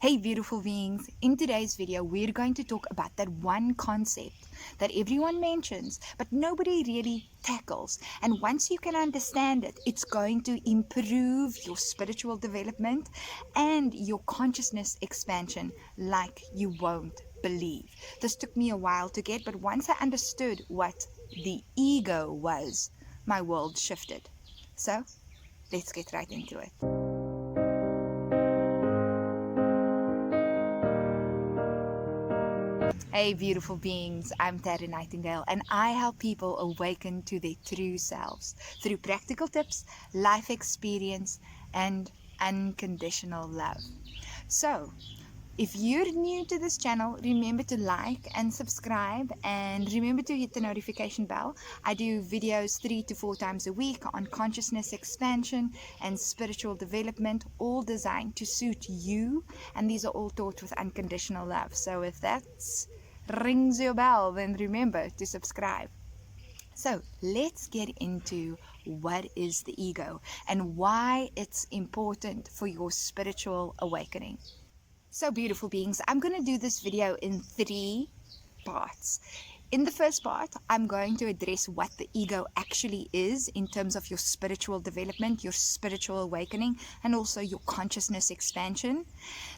Hey beautiful beings, in today's video we're going to talk about that one concept that everyone mentions but nobody really tackles, and once you can understand it, it's going to improve your spiritual development and your consciousness expansion like you won't believe. This took me a while to get, but once I understood what the ego was, my world shifted. So let's get right into it. Hey beautiful beings, I'm Terry Nightingale and I help people awaken to their true selves through practical tips, life experience and unconditional love. So, if you're new to this channel, remember to like and subscribe and remember to hit the notification bell. I do videos 3 to 4 times a week on consciousness expansion and spiritual development, all designed to suit you, and these are all taught with unconditional love. So if that's rings your bell, then remember to subscribe. So let's get into what is the ego and why it's important for your spiritual awakening. So beautiful beings, I'm going to do this video in 3 parts. In the first part, I'm going to address what the ego actually is in terms of your spiritual development, your spiritual awakening, and also your consciousness expansion.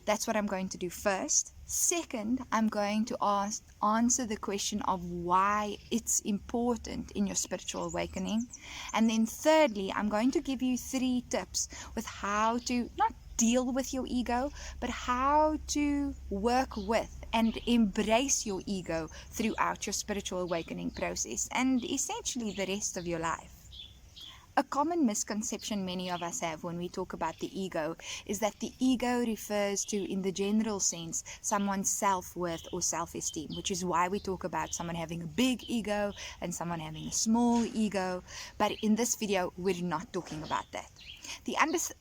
That's what I'm going to do first. Second, I'm going to answer the question of why it's important in your spiritual awakening. And then thirdly, I'm going to give you 3 tips with how to not deal with your ego, but how to work with and embrace your ego throughout your spiritual awakening process and essentially the rest of your life. A common misconception many of us have when we talk about the ego is that the ego refers to, in the general sense, someone's self-worth or self-esteem, which is why we talk about someone having a big ego and someone having a small ego. But in this video, we're not talking about that. The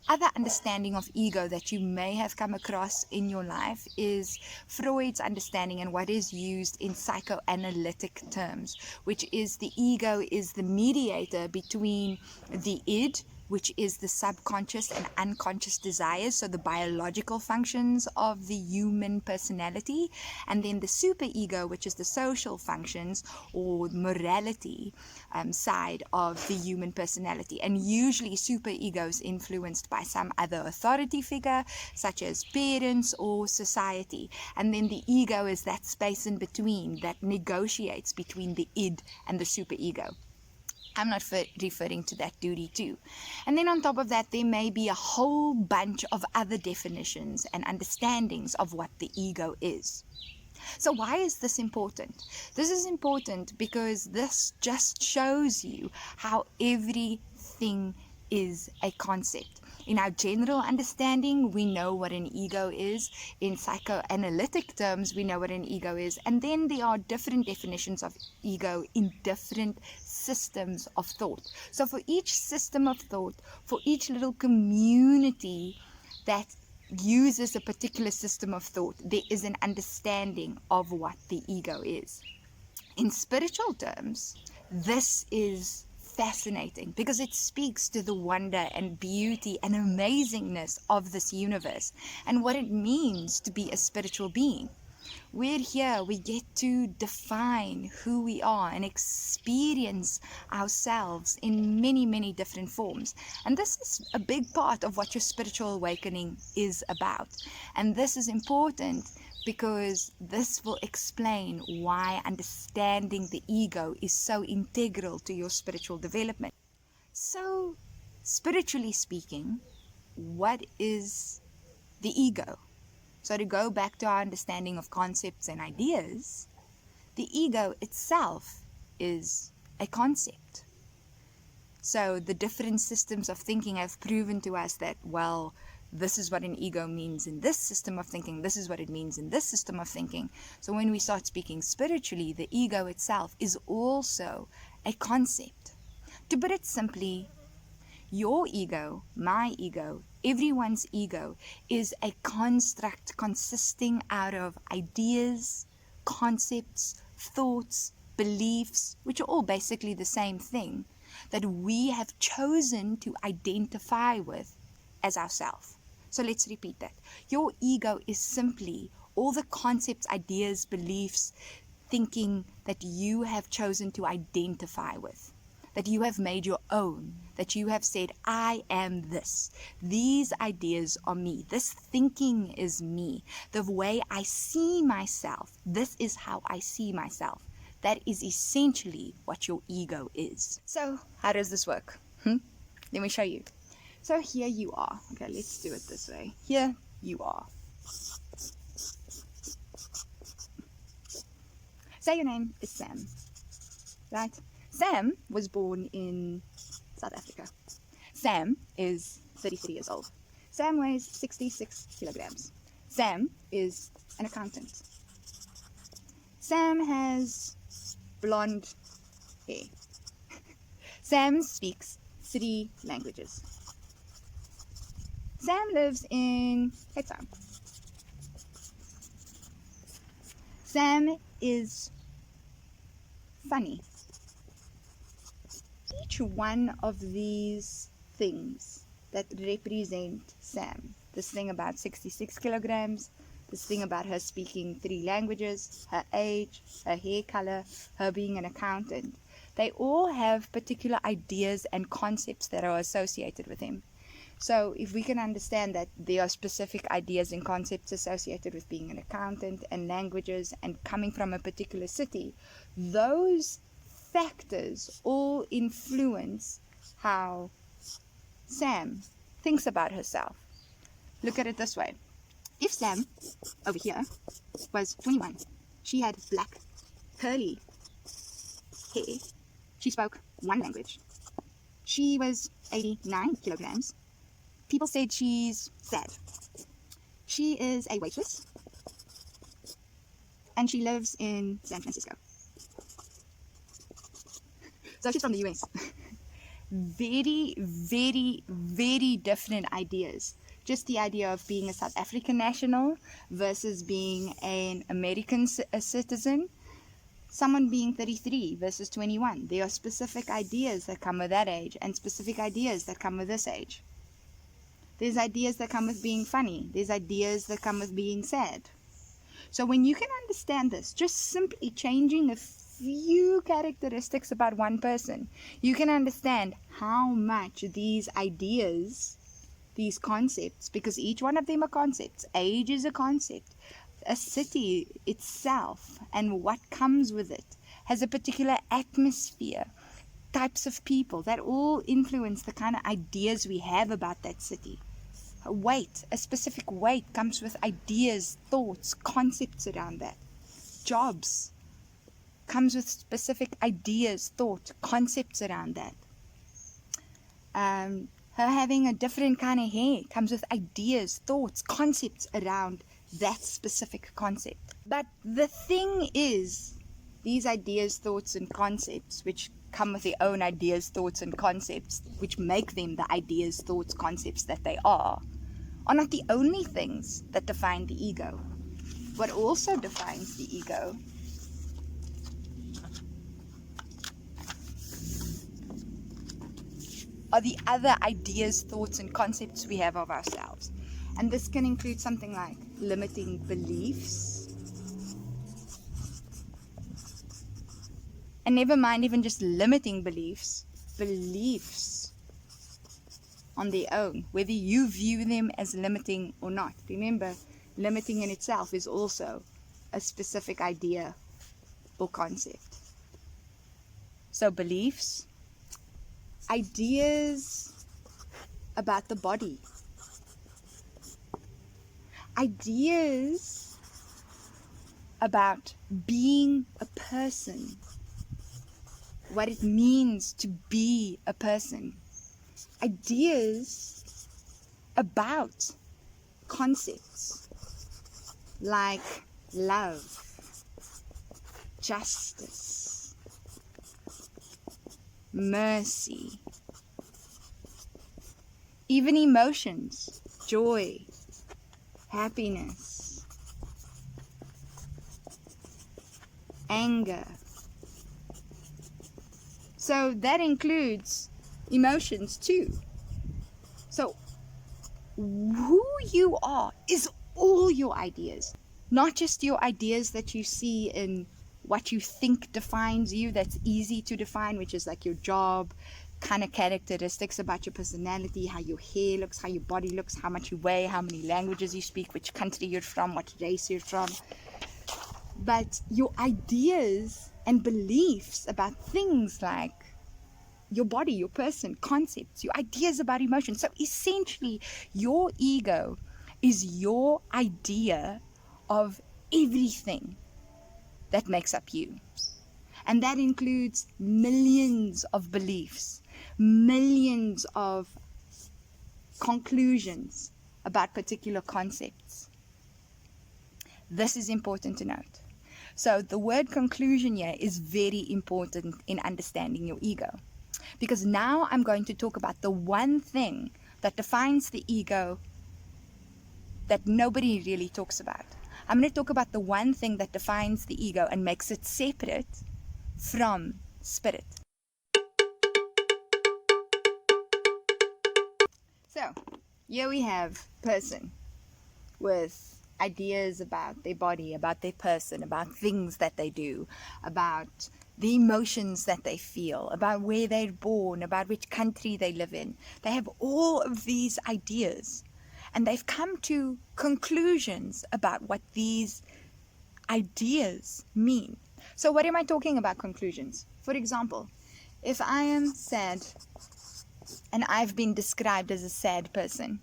other understanding of ego that you may have come across in your life is Freud's understanding and what is used in psychoanalytic terms, which is the ego is the mediator between the id, which is the subconscious and unconscious desires, so the biological functions of the human personality, and then the superego, which is the social functions or morality side of the human personality. And usually superego is influenced by some other authority figure, such as parents or society. And then the ego is that space in between that negotiates between the id and the superego. I'm not referring to that duty too. And then on top of that, there may be a whole bunch of other definitions and understandings of what the ego is. So why is this important? This is important because this just shows you how everything is a concept. In our general understanding, we know what an ego is. In psychoanalytic terms, we know what an ego is. And then there are different definitions of ego in different systems of thought. So for each system of thought, for each little community that uses a particular system of thought, there is an understanding of what the ego is. In spiritual terms, this is fascinating because it speaks to the wonder and beauty and amazingness of this universe and what it means to be a spiritual being. We're here, we get to define who we are and experience ourselves in many, many different forms. And this is a big part of what your spiritual awakening is about. And this is important because this will explain why understanding the ego is so integral to your spiritual development. So, spiritually speaking, what is the ego? So to go back to our understanding of concepts and ideas, the ego itself is a concept. So the different systems of thinking have proven to us that, well, this is what an ego means in this system of thinking, this is what it means in this system of thinking. So when we start speaking spiritually, the ego itself is also a concept. To put it simply, your ego, my ego, everyone's ego is a construct consisting out of ideas, concepts, thoughts, beliefs, which are all basically the same thing, that we have chosen to identify with as ourselves. So let's repeat that. Your ego is simply all the concepts, ideas, beliefs, thinking that you have chosen to identify with, that you have made your own, that you have said, I am this. These ideas are me. This thinking is me. The way I see myself, this is how I see myself. That is essentially what your ego is. So how does this work? Let me show you. So here you are. Okay, let's do it this way. Here you are. Say your name is Sam, right? Sam was born in South Africa. Sam is 33 years old. Sam weighs 66 kilograms. Sam is an accountant. Sam has blonde hair. Sam speaks 3 languages. Sam lives in Cape Town. Sam is funny. Each one of these things that represent Sam, this thing about 66 kilograms, this thing about her speaking 3 languages, her age, her hair color, her being an accountant, they all have particular ideas and concepts that are associated with him. So if we can understand that there are specific ideas and concepts associated with being an accountant and languages and coming from a particular city, those factors all influence how Sam thinks about herself. Look at it this way. If Sam, over here, was 21, she had black, curly hair, she spoke 1 language, she was 89 kilograms, people said she's sad. She is a waitress, and she lives in San Francisco. So she's from the US. Very, very, very different ideas. Just the idea of being a South African national versus being an American citizen. Someone being 33 versus 21. There are specific ideas that come with that age and specific ideas that come with this age. There's ideas that come with being funny. There's ideas that come with being sad. So when you can understand this, just simply changing a few characteristics about one person, you can understand how much these ideas, these concepts, because each one of them are concepts. Age is a concept. A city itself and what comes with it has a particular atmosphere, types of people that all influence the kind of ideas we have about that city. Weight, a specific weight comes with ideas, thoughts, concepts around that. Jobs comes with specific ideas, thoughts, concepts around that. Her having a different kind of hair comes with ideas, thoughts, concepts around that specific concept. But the thing is, these ideas, thoughts, and concepts, which come with their own ideas, thoughts, and concepts, which make them the ideas, thoughts, concepts that they are not the only things that define the ego. What also defines the ego are the other ideas, thoughts, and concepts we have of ourselves. And this can include something like limiting beliefs. And never mind even just limiting beliefs on their own, whether you view them as limiting or not. Remember, limiting in itself is also a specific idea or concept. So beliefs, ideas about the body, ideas about being a person, what it means to be a person, ideas about concepts like love, justice, mercy, even emotions, joy, happiness, anger. So that includes emotions too. So who you are is all your ideas, not just your ideas that you see in what you think defines you, that's easy to define, which is like your job, kind of characteristics about your personality, how your hair looks, how your body looks, how much you weigh, how many languages you speak, which country you're from, what race you're from. But your ideas and beliefs about things like your body, your person, concepts, your ideas about emotion. So essentially, your ego is your idea of everything that makes up you. And that includes millions of beliefs, millions of conclusions about particular concepts. This is important to note. So the word conclusion here is very important in understanding your ego. Because now I'm going to talk about the one thing that defines the ego that nobody really talks about. I'm going to talk about the one thing that defines the ego and makes it separate from spirit. So, here we have person with ideas about their body, about their person, about things that they do, about the emotions that they feel, about where they're born, about which country they live in. They have all of these ideas, and they've come to conclusions about what these ideas mean. So what am I talking about conclusions? For example, if I am sad and I've been described as a sad person,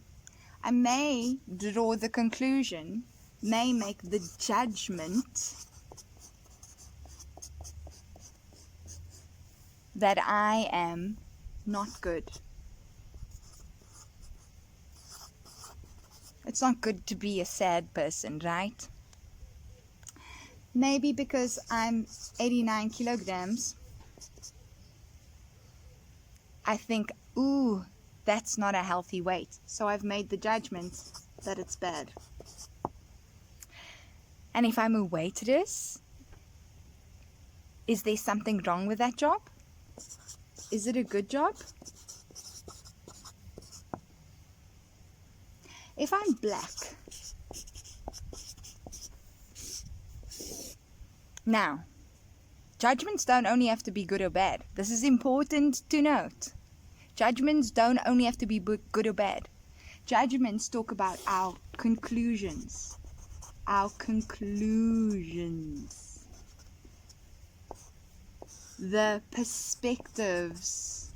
I may draw the conclusion, may make the judgment that I am not good. It's not good to be a sad person, right? Maybe because I'm 89 kilograms, I think, ooh, that's not a healthy weight. So I've made the judgment that it's bad. And if I'm a waitress, is there something wrong with that job? Is it a good job? If I'm black, now, judgments don't only have to be good or bad. This is important to note. Judgments don't only have to be good or bad. Judgments talk about our conclusions. Our conclusions. The perspectives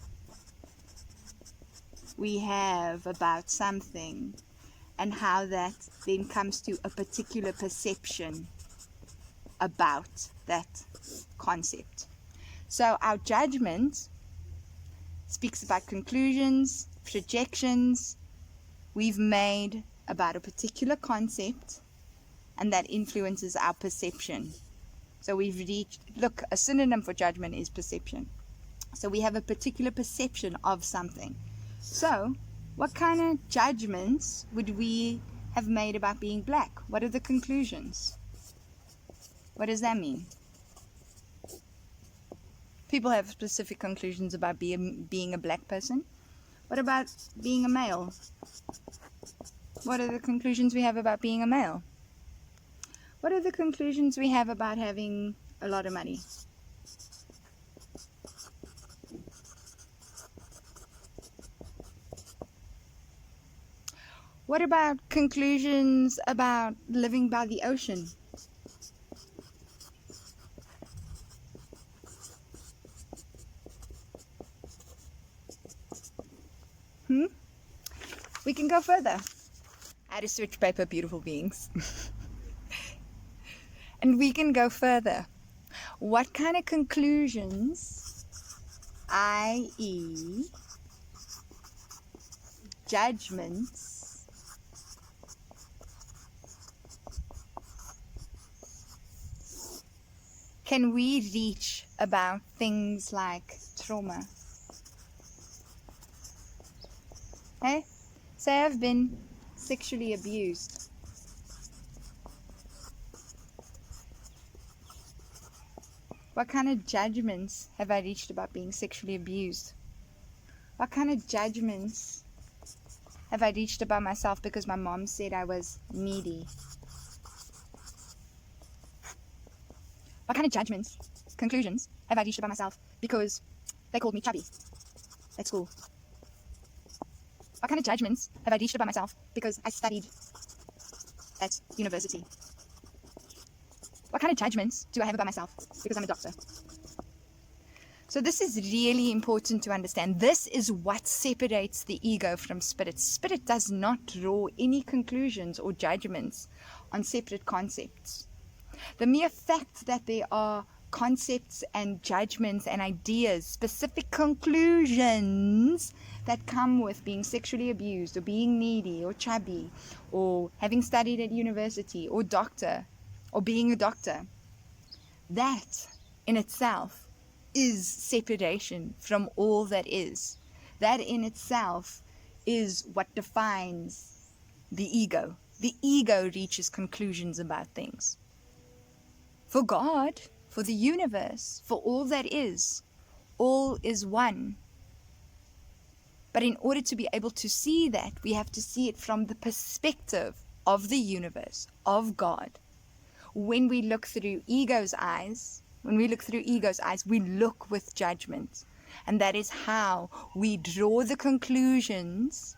we have about something and how that then comes to a particular perception about that concept. So our judgment speaks about conclusions, projections we've made about a particular concept, and that influences our perception. So we've reached, look, a synonym for judgment is perception. So we have a particular perception of something. So what kind of judgments would we have made about being black? What are the conclusions? What does that mean? People have specific conclusions about being a black person. What about being a male? What are the conclusions we have about being a male? What are the conclusions we have about having a lot of money? What about conclusions about living by the ocean? We can go further. How to switch paper, beautiful beings. And we can go further. What kind of conclusions, i.e. judgments, can we reach about things like trauma? Hey, say I've been sexually abused. What kind of judgments have I reached about being sexually abused? What kind of judgments have I reached about myself because my mom said I was needy? What kind of judgments, conclusions have I reached about myself because they called me chubby at school? What kind of judgments have I reached about myself because I studied at university? What kind of judgments do I have about myself because I'm a doctor? So this is really important to understand. This is what separates the ego from spirit. Spirit does not draw any conclusions or judgments on separate concepts. The mere fact that there are concepts and judgments and ideas, specific conclusions that come with being sexually abused or being needy or chubby or having studied at university or doctor or being a doctor, that in itself is separation from all that is. That in itself is what defines the ego. The ego reaches conclusions about things. For God, for the universe, for all that is, all is one. But in order to be able to see that, we have to see it from the perspective of the universe, of God. When we look through ego's eyes, we look with judgment. And that is how we draw the conclusions,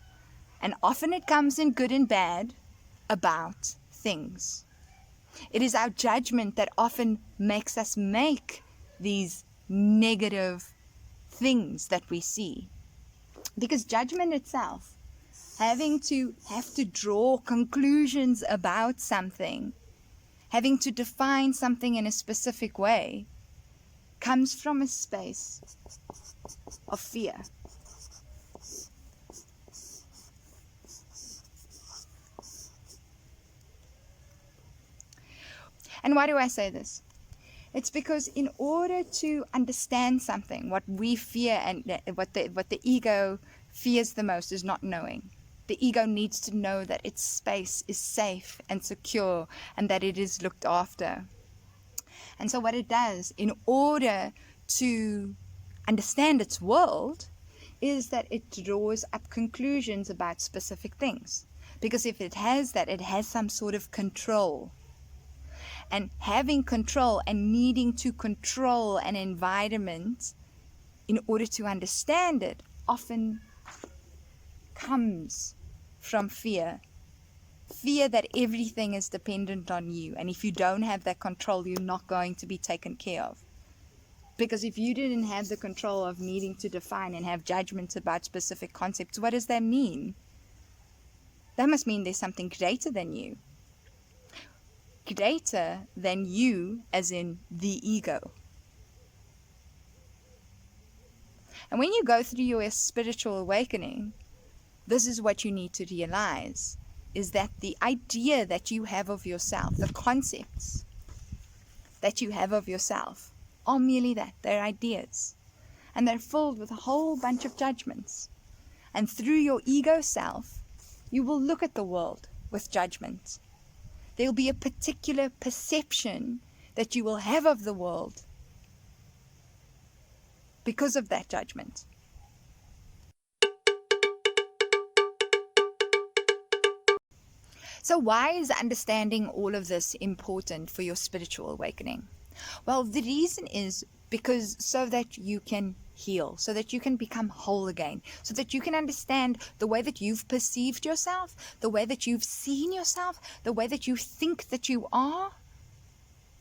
and often it comes in good and bad, about things. It is our judgment that often makes us make these negative things that we see. Because judgment itself, have to draw conclusions about something, having to define something in a specific way, comes from a space of fear. And why do I say this? It's because in order to understand something, what we fear and what the ego fears the most is not knowing. The ego needs to know that its space is safe and secure and that it is looked after. And so what it does in order to understand its world is that it draws up conclusions about specific things. Because if it has that, it has some sort of control. And having control and needing to control an environment in order to understand it often comes from fear. Fear that everything is dependent on you. And if you don't have that control, you're not going to be taken care of. Because if you didn't have the control of needing to define and have judgments about specific concepts, what does that mean? That must mean there's something greater than you. Greater than you, as in the ego. And when you go through your spiritual awakening, this is what you need to realize, is that the idea that you have of yourself, the concepts that you have of yourself, are merely that. They're ideas. And they're filled with a whole bunch of judgments. And through your ego self, you will look at the world with judgment. There'll be a particular perception that you will have of the world because of that judgment. So why is understanding all of this important for your spiritual awakening? Well, the reason is because so that you can heal, so that you can become whole again, so that you can understand the way that you've perceived yourself, the way that you've seen yourself, the way that you think that you are,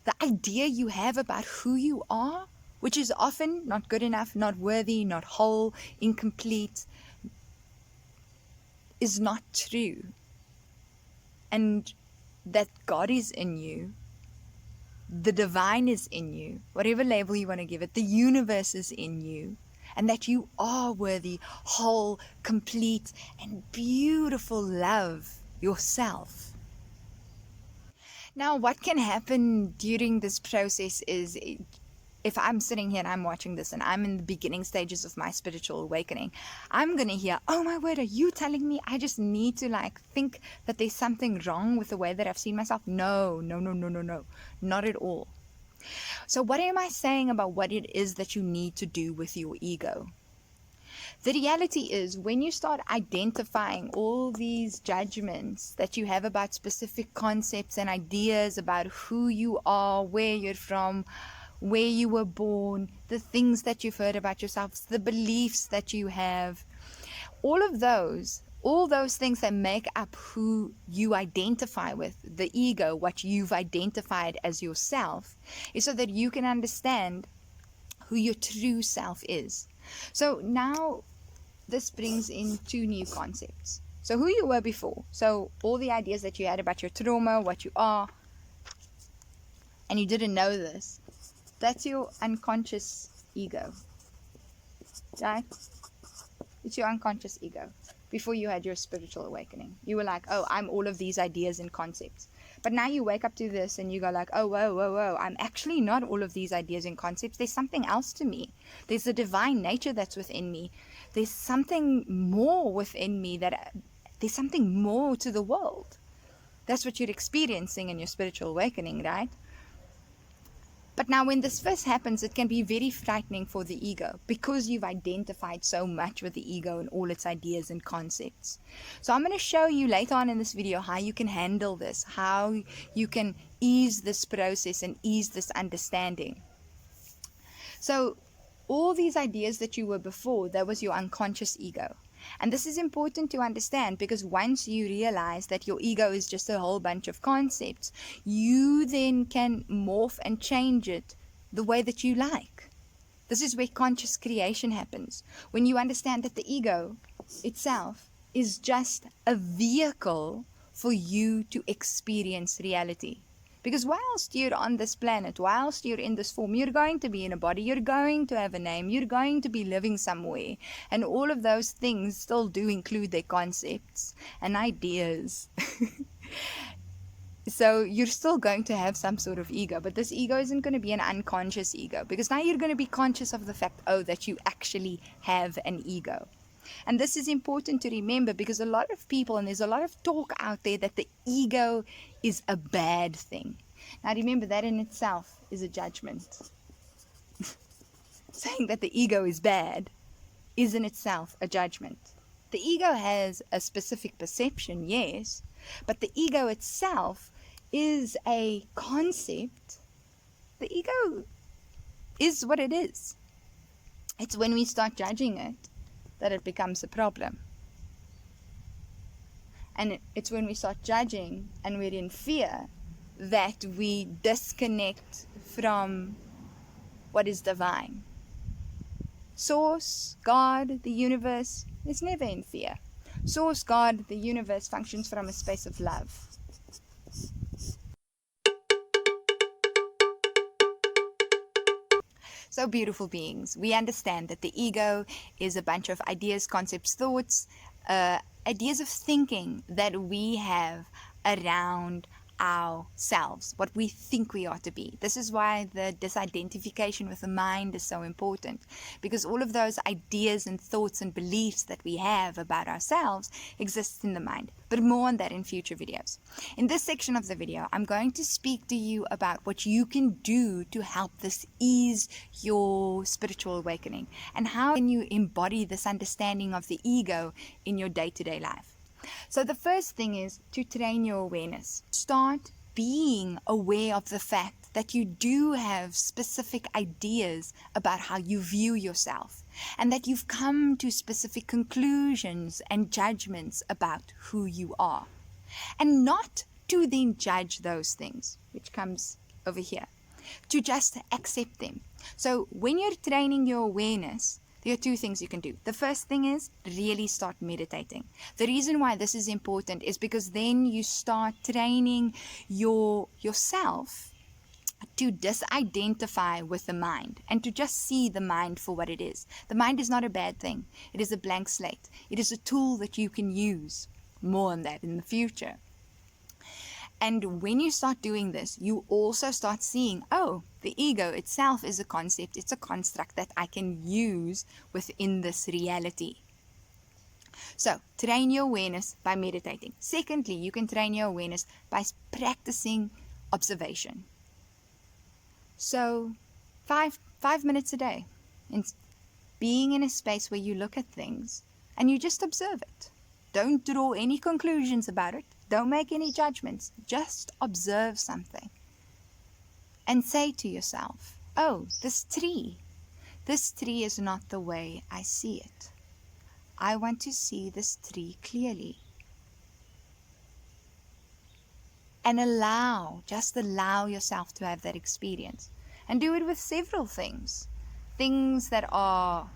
the idea you have about who you are, which is often not good enough, not worthy, not whole, incomplete, is not true. And that God is in you, the divine is in you, whatever label you want to give it, the universe is in you, and that you are worthy, whole, complete, and beautiful love yourself. Now, what can happen during this process is, if I'm sitting here and I'm watching this and I'm in the beginning stages of my spiritual awakening, I'm going to hear, oh my word, are you telling me I just need to think that there's something wrong with the way that I've seen myself? No, not at all. So what am I saying about what it is that you need to do with your ego? The reality is, when you start identifying all these judgments that you have about specific concepts and ideas about who you are, where you're from, where you were born, the things that you've heard about yourself, the beliefs that you have, all those things that make up who you identify with, the ego, what you've identified as yourself, is so that you can understand who your true self is. So now this brings in two new concepts. So who you were before, so all the ideas that you had about your trauma, what you are, and you didn't know this, that's your unconscious ego, right? It's your unconscious ego. Before you had your spiritual awakening, you were like, oh, I'm all of these ideas and concepts. But now you wake up to this and you go like, oh, whoa, I'm actually not all of these ideas and concepts. There's something else to me. There's a divine nature that's within me. There's something more within me, there's something more to the world. That's what you're experiencing in your spiritual awakening, right? But now when this first happens, it can be very frightening for the ego because you've identified so much with the ego and all its ideas and concepts. So I'm going to show you later on in this video how you can handle this, how you can ease this process and ease this understanding. So all these ideas that you were before, that was your unconscious ego. And this is important to understand because once you realize that your ego is just a whole bunch of concepts, you then can morph and change it the way that you like. This is where conscious creation happens. When you understand that the ego itself is just a vehicle for you to experience reality. Because whilst you're on this planet, whilst you're in this form, you're going to be in a body, you're going to have a name, you're going to be living somewhere. And all of those things still do include their concepts and ideas. So you're still going to have some sort of ego, but this ego isn't going to be an unconscious ego, because now you're going to be conscious of the fact, oh, that you actually have an ego. And this is important to remember because a lot of people, and there's a lot of talk out there that the ego is a bad thing. Now remember, that in itself is a judgment. Saying that the ego is bad is in itself a judgment. The ego has a specific perception, yes, but the ego itself is a concept. The ego is what it is. It's when we start judging it that it becomes a problem. And it's when we start judging and we're in fear that we disconnect from what is divine. Source, God, the universe is never in fear. Source, God, the universe functions from a space of love. So beautiful beings, we understand that the ego is a bunch of ideas, concepts, thoughts, ideas of thinking that we have around ourselves, what we think we are to be. This is why the disidentification with the mind is so important, because all of those ideas and thoughts and beliefs that we have about ourselves exist in the mind. But more on that in future videos. In this section of the video, I'm going to speak to you about what you can do to help this ease your spiritual awakening, and how can you embody this understanding of the ego in your day-to-day life. So the first thing is to train your awareness. Start being aware of the fact that you do have specific ideas about how you view yourself, and that you've come to specific conclusions and judgments about who you are. And not to then judge those things, which comes over here, to just accept them. So when you're training your awareness, there are two things you can do. The first thing is really start meditating. The reason why this is important is because then you start training yourself to disidentify with the mind and to just see the mind for what it is. The mind is not a bad thing. It is a blank slate. It is a tool that you can use. More on that in the future. And when you start doing this, you also start seeing, oh, the ego itself is a concept, it's a construct that I can use within this reality. So, train your awareness by meditating. Secondly, you can train your awareness by practicing observation. So, five minutes a day. being in a space where you look at things and you just observe it. Don't draw any conclusions about it. Don't make any judgments. Just observe something. And say to yourself, oh, this tree is not the way I see it. I want to see this tree clearly. And just allow yourself to have that experience. And do it with several things. Things that are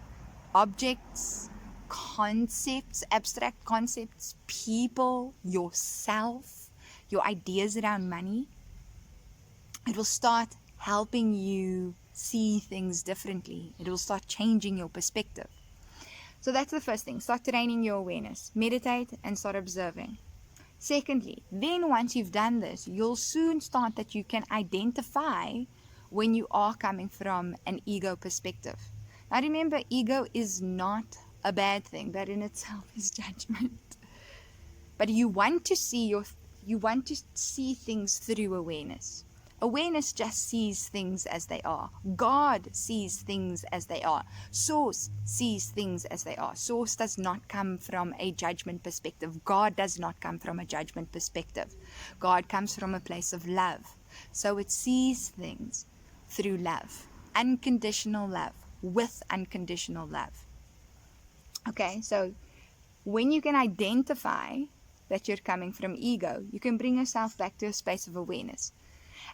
objects, concepts, abstract concepts, people, yourself, your ideas around money. It will start helping you see things differently. It will start changing your perspective. So that's the first thing. Start training your awareness. Meditate and start observing. Secondly, then once you've done this, you'll soon start that you can identify when you are coming from an ego perspective. Now remember, ego is not a bad thing. That in itself is judgment. But you want to see things through awareness. Awareness just sees things as they are. God sees things as they are. Source sees things as they are. Source does not come from a judgment perspective. God does not come from a judgment perspective. God comes from a place of love. So it sees things through love. Unconditional love. With unconditional love. Okay, so when you can identify that you're coming from ego, you can bring yourself back to a space of awareness.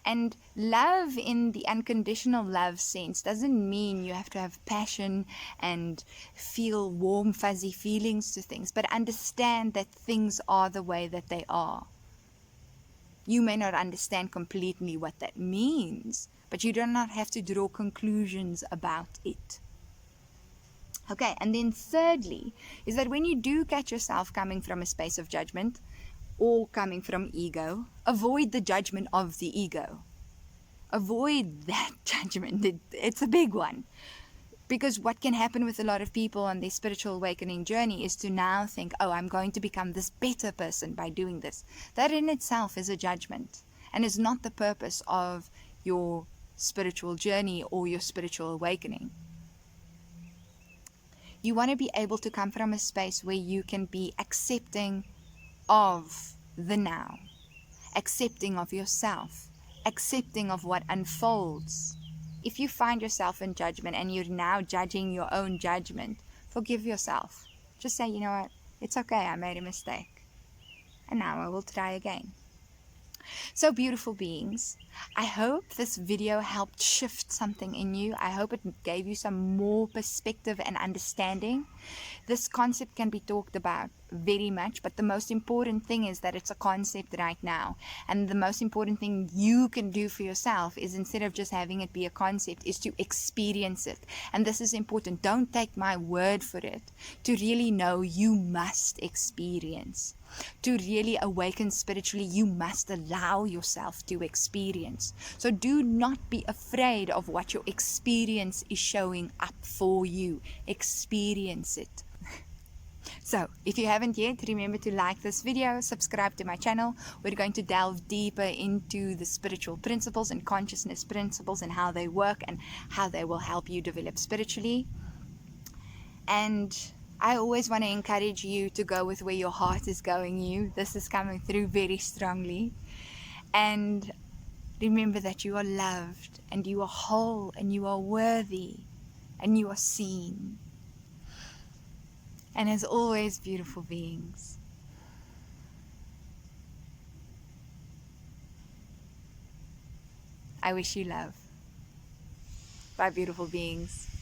And love in the unconditional love sense doesn't mean you have to have passion and feel warm, fuzzy feelings to things, but understand that things are the way that they are. You may not understand completely what that means, but you do not have to draw conclusions about it. Okay, and then thirdly, is that when you do catch yourself coming from a space of judgment or coming from ego, avoid the judgment of the ego. Avoid that judgment. It's a big one. Because what can happen with a lot of people on their spiritual awakening journey is to now think, oh, I'm going to become this better person by doing this. That in itself is a judgment and is not the purpose of your spiritual journey or your spiritual awakening. You want to be able to come from a space where you can be accepting of the now, accepting of yourself, accepting of what unfolds. If you find yourself in judgment and you're now judging your own judgment, forgive yourself. Just say, you know what, it's okay, I made a mistake. And now I will try again. So beautiful beings, I hope this video helped shift something in you. I hope it gave you some more perspective and understanding. This concept can be talked about very much, but the most important thing is that it's a concept right now. And the most important thing you can do for yourself is, instead of just having it be a concept, is to experience it. And this is important. Don't take my word for it. To really know, you must experience. To really awaken spiritually, you must allow yourself to experience. So do not be afraid of what your experience is showing up for you. Experience it. So, if you haven't yet, remember to like this video, subscribe to my channel. We're going to delve deeper into the spiritual principles and consciousness principles and how they work and how they will help you develop spiritually. And I always want to encourage you to go with where your heart is going you. This is coming through very strongly. And remember that you are loved and you are whole and you are worthy and you are seen. And as always, beautiful beings, I wish you love. Bye, beautiful beings.